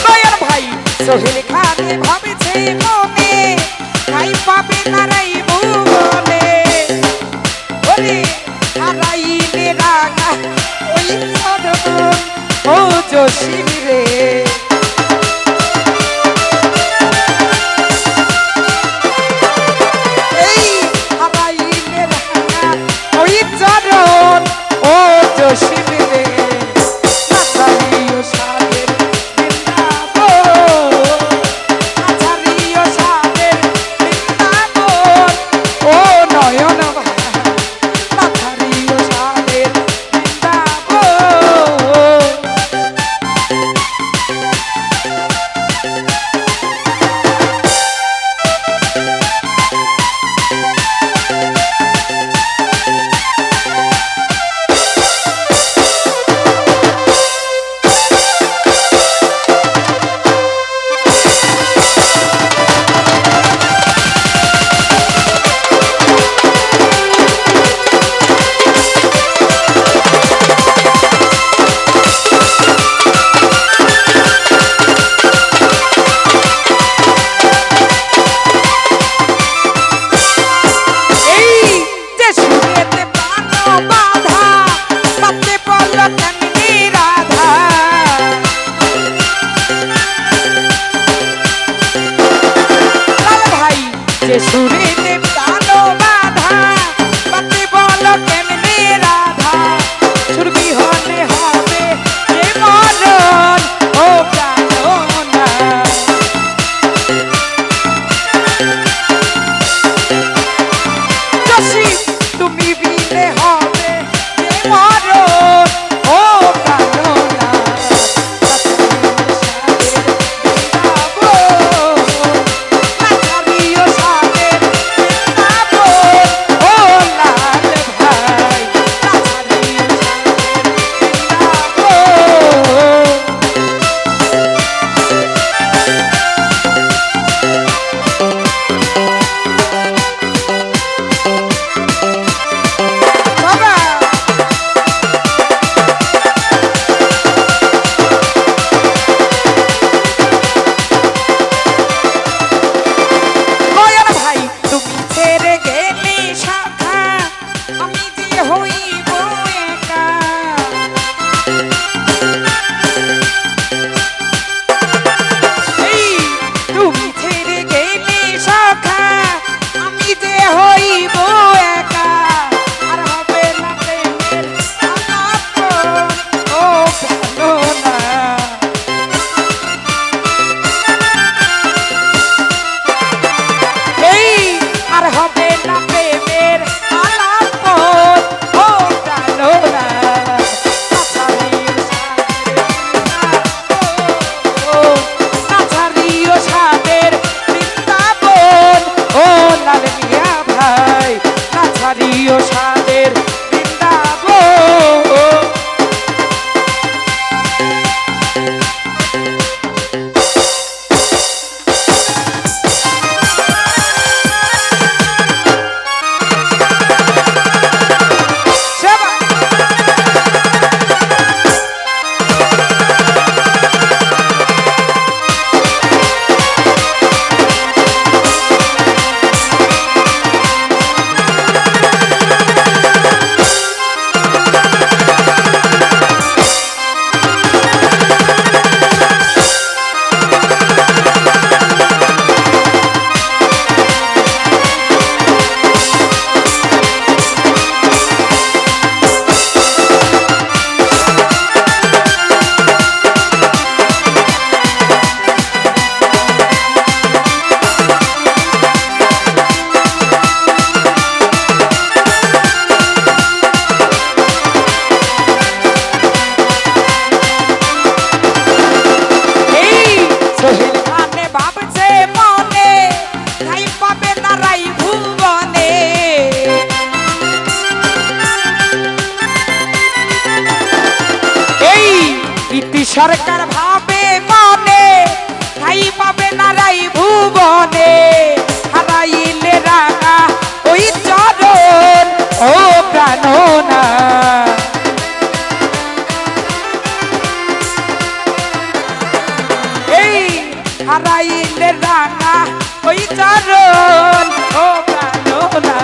দয়ার ভাই সোহেল খানে ভাবছে মনে ঠাই পাবে না রাই ভুবনে ওরে হারাইলে রাগা ওই সদন ও জসিম রে এই হারাইলে রাগা ওই চরণ ও জসিম রে চারিও সাধের বৃন্দাবন চারিও সাধের বৃন্দাবন ও নয়ন চারিও সাধের সুরেতে প্রাণো বাধা পাতে বলো কেমনে রাধা সুর বিহনে হবে যে মরণ ও প্রাণনা জসি তুমি বিলে হবে যে মরণ ও প্রাণনা চারিও সাধের বৃন্দাবন সরকার ভাবে মনে ঠাই পাবে না রাই ভুবনে হারাইলে রাঙা ওই চরণ ও প্রাণনা হারাইলে রাঙা ওই চরণ ও প্রাণনা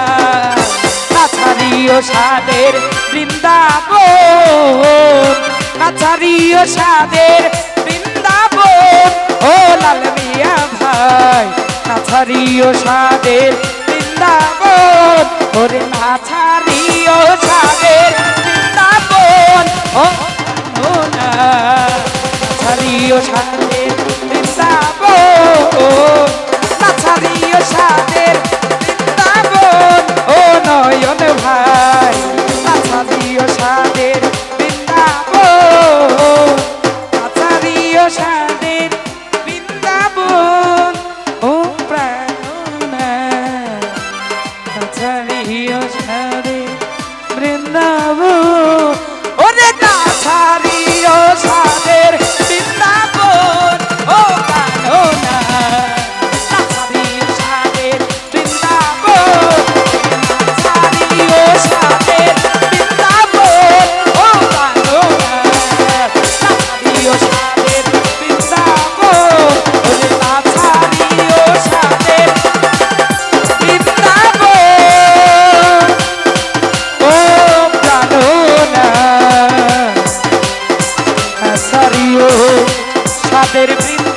নাচারিও সাদের বৃন্দাবন নাচারিও সাদের বৃন্দাবন ও লাল মিয়া ভাই নাচারিও সাদের বৃন্দাবন ওরে নাচারিও সাদের বৃন্দাবন ও না নাচারিও সাদের বৃন্দাবন নাচারিও সাদের বৃন্দাবন ও নয়ন ভাই নাচারিও সাদের বৃন্দাবন নাচারিও সাদের বৃন্দাবন ও প্রাণনা নাচারিও সাদের বৃন্দাবন ওরে নাচারিও সাদের বৃন্দাবন ও প্রাণনা নাচারিও সাদের বৃন্দাবন নাচারিও সাদের বৃন্দাবন ও প্রাণনা নাচারিও সাদের বৃন্দাবন ওরে নাচারিও সাদের বৃন্দাবন ও প্রাণনা নাচারিও সাদের বৃন্দাবন